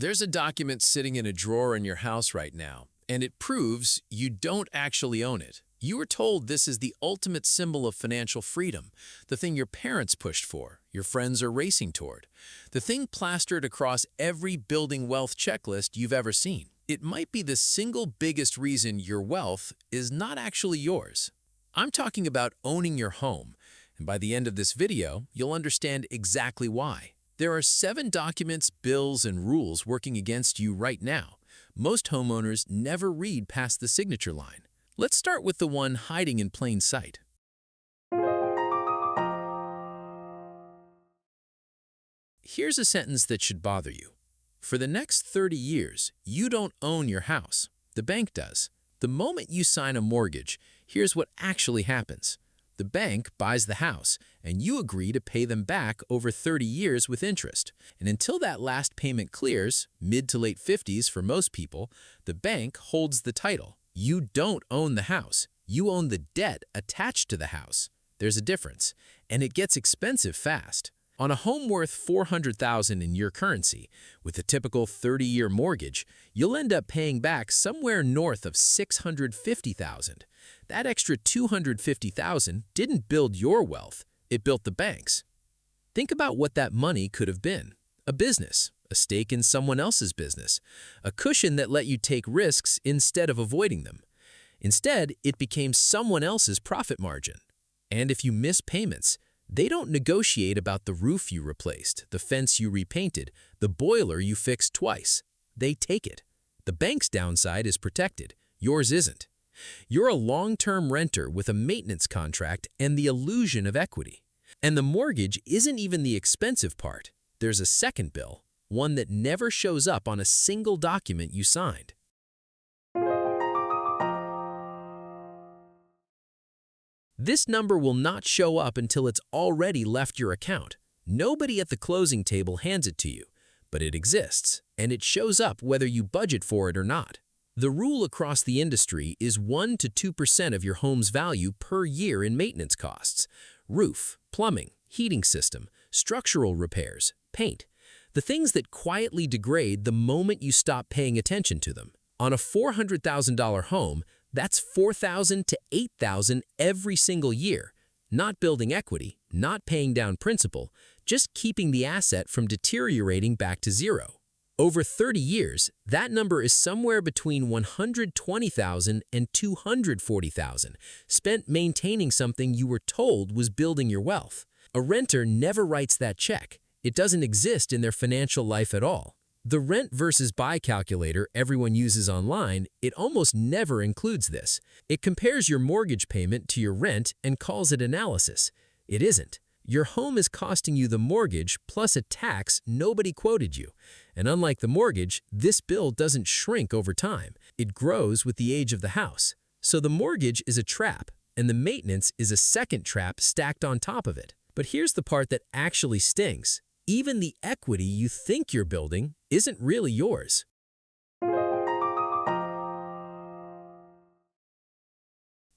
There's a document sitting in a drawer in your house right now, and it proves you don't actually own it. You were told this is the ultimate symbol of financial freedom, the thing your parents pushed for, your friends are racing toward, the thing plastered across every building wealth checklist you've ever seen. It might be the single biggest reason your wealth is not actually yours. I'm talking about owning your home, and by the end of this video, you'll understand exactly why. There are 7 documents, bills, and rules working against you right now. Most homeowners never read past the signature line. Let's start with the one hiding in plain sight. Here's a sentence that should bother you. For the next 30 years, you don't own your house. The bank does. The moment you sign a mortgage, here's what actually happens. The bank buys the house, and you agree to pay them back over 30 years with interest. And until that last payment clears, mid to late 50s for most people, the bank holds the title. You don't own the house. You own the debt attached to the house. There's a difference, and it gets expensive fast. On a home worth $400,000 in your currency, with a typical 30-year mortgage, you'll end up paying back somewhere north of $650,000. That extra $250,000 didn't build your wealth, it built the bank's. Think about what that money could have been. A business, a stake in someone else's business, a cushion that let you take risks instead of avoiding them. Instead, it became someone else's profit margin. And if you miss payments, they don't negotiate about the roof you replaced, the fence you repainted, the boiler you fixed twice. They take it. The bank's downside is protected. Yours isn't. You're a long-term renter with a maintenance contract and the illusion of equity. And the mortgage isn't even the expensive part. There's a second bill, one that never shows up on a single document you signed. This number will not show up until it's already left your account. Nobody at the closing table hands it to you, but it exists, and it shows up whether you budget for it or not. The rule across the industry is 1 to 2% of your home's value per year in maintenance costs. Roof, plumbing, heating system, structural repairs, paint. The things that quietly degrade the moment you stop paying attention to them. On a $400,000 home, that's $4,000 to $8,000 every single year. Not building equity, not paying down principal, just keeping the asset from deteriorating back to zero. Over 30 years, that number is somewhere between $120,000 and $240,000, spent maintaining something you were told was building your wealth. A renter never writes that check. It doesn't exist in their financial life at all. The rent versus buy calculator everyone uses online, it almost never includes this. It compares your mortgage payment to your rent and calls it analysis. It isn't. Your home is costing you the mortgage plus a tax nobody quoted you. And unlike the mortgage, this bill doesn't shrink over time. It grows with the age of the house. So the mortgage is a trap, and the maintenance is a second trap stacked on top of it. But here's the part that actually stings. Even the equity you think you're building isn't really yours.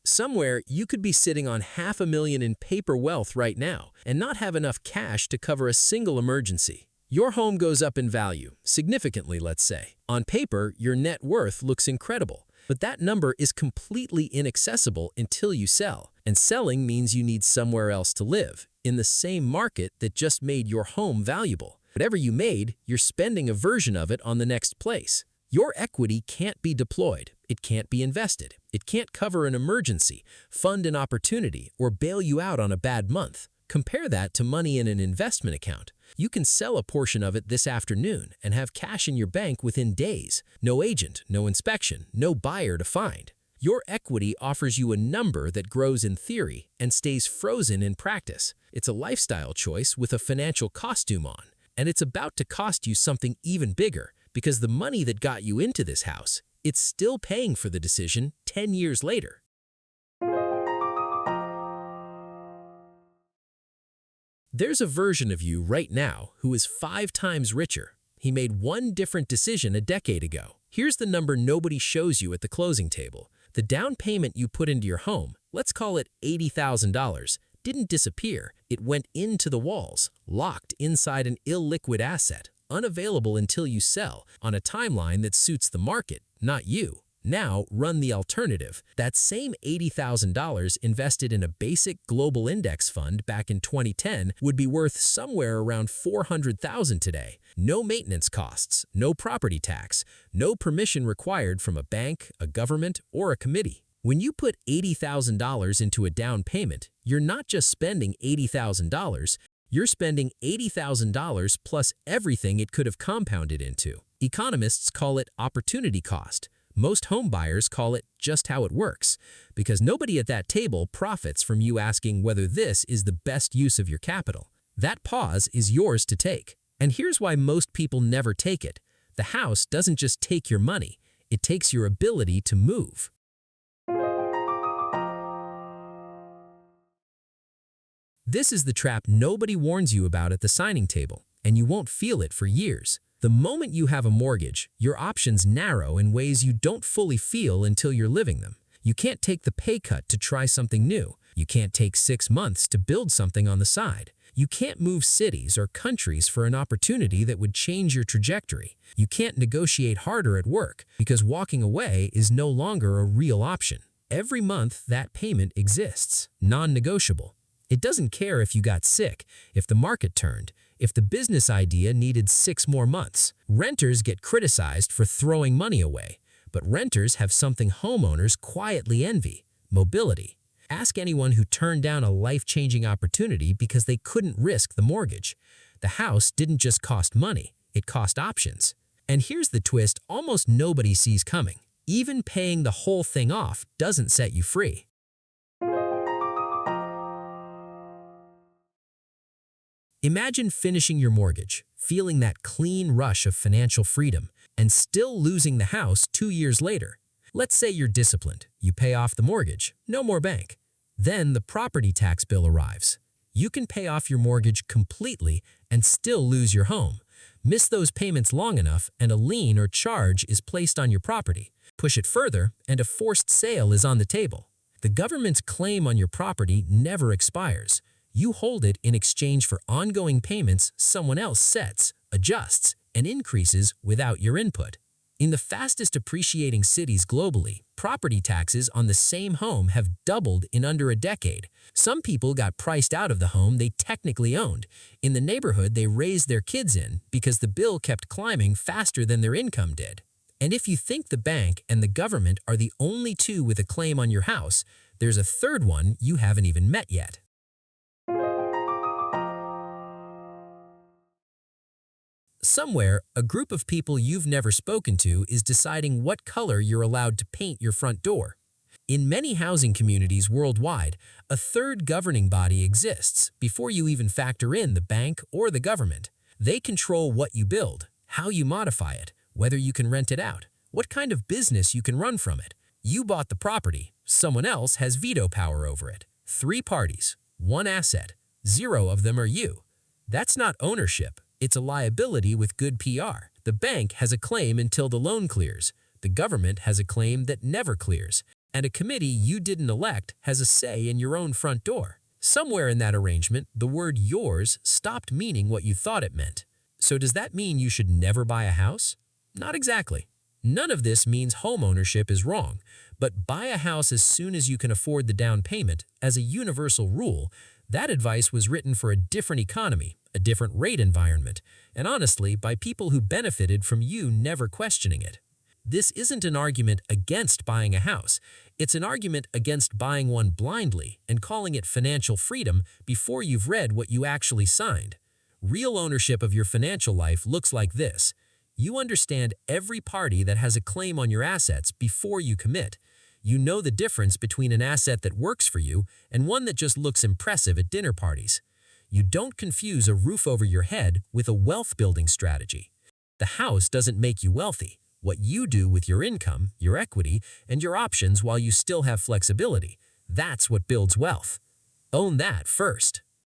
Somewhere, you could be sitting on $500,000 in paper wealth right now and not have enough cash to cover a single emergency. Your home goes up in value, significantly, let's say. On paper, your net worth looks incredible, but that number is completely inaccessible until you sell. And selling means you need somewhere else to live, in the same market that just made your home valuable. Whatever you made, you're spending a version of it on the next place. Your equity can't be deployed. It can't be invested. It can't cover an emergency, fund an opportunity, or bail you out on a bad month. Compare that to money in an investment account. You can sell a portion of it this afternoon and have cash in your bank within days. No agent, no inspection, no buyer to find. Your equity offers you a number that grows in theory and stays frozen in practice. It's a lifestyle choice with a financial costume on. And it's about to cost you something even bigger, because the money that got you into this house, it's still paying for the decision 10 years later. There's a version of you right now who is 5 times richer. He made one different decision a decade ago. Here's the number nobody shows you at the closing table. The down payment you put into your home, let's call it $80,000, didn't disappear. It went into the walls, locked inside an illiquid asset, unavailable until you sell, on a timeline that suits the market, not you. Now, run the alternative. That same $80,000 invested in a basic global index fund back in 2010 would be worth somewhere around $400,000 today. No maintenance costs, no property tax, no permission required from a bank, a government, or a committee. When you put $80,000 into a down payment, you're not just spending $80,000, you're spending $80,000 plus everything it could have compounded into. Economists call it opportunity cost. Most home buyers call it just how it works, because nobody at that table profits from you asking whether this is the best use of your capital. That pause is yours to take. And here's why most people never take it. The house doesn't just take your money, it takes your ability to move. This is the trap nobody warns you about at the signing table, and you won't feel it for years. The moment you have a mortgage, your options narrow in ways you don't fully feel until you're living them. You can't take the pay cut to try something new. You can't take 6 months to build something on the side. You can't move cities or countries for an opportunity that would change your trajectory. You can't negotiate harder at work because walking away is no longer a real option. Every month, that payment exists, non-negotiable. It doesn't care if you got sick, if the market turned, if the business idea needed 6 more months. Renters get criticized for throwing money away, but renters have something homeowners quietly envy: mobility. Ask anyone who turned down a life-changing opportunity because they couldn't risk the mortgage. The house didn't just cost money, it cost options. And here's the twist almost nobody sees coming. Even paying the whole thing off doesn't set you free. Imagine finishing your mortgage, feeling that clean rush of financial freedom, and still losing the house 2 years later. Let's say you're disciplined. You pay off the mortgage, no more bank. Then the property tax bill arrives. You can pay off your mortgage completely and still lose your home. Miss those payments long enough and a lien or charge is placed on your property. Push it further and a forced sale is on the table. The government's claim on your property never expires. You hold it in exchange for ongoing payments someone else sets, adjusts, and increases without your input. In the fastest appreciating cities globally, property taxes on the same home have doubled in under a decade. Some people got priced out of the home they technically owned. In the neighborhood they raised their kids in because the bill kept climbing faster than their income did. And if you think the bank and the government are the only two with a claim on your house, there's a third one you haven't even met yet. Somewhere, a group of people you've never spoken to is deciding what color you're allowed to paint your front door. In many housing communities worldwide, a third governing body exists before you even factor in the bank or the government. They control what you build, how you modify it, whether you can rent it out, what kind of business you can run from it. You bought the property, someone else has veto power over it. 3 parties, 1 asset, 0 of them are you. That's not ownership. It's a liability with good PR. The bank has a claim until the loan clears. The government has a claim that never clears. And a committee you didn't elect has a say in your own front door. Somewhere in that arrangement, the word yours stopped meaning what you thought it meant. So does that mean you should never buy a house? Not exactly. None of this means homeownership is wrong, but buy a house as soon as you can afford the down payment. As a universal rule, that advice was written for a different economy, a different rate environment, and honestly, by people who benefited from you never questioning it. This isn't an argument against buying a house. It's an argument against buying one blindly and calling it financial freedom before you've read what you actually signed. Real ownership of your financial life looks like this. You understand every party that has a claim on your assets before you commit. You know the difference between an asset that works for you and one that just looks impressive at dinner parties. You don't confuse a roof over your head with a wealth-building strategy. The house doesn't make you wealthy. What you do with your income, your equity, and your options while you still have flexibility, that's what builds wealth. Own that first.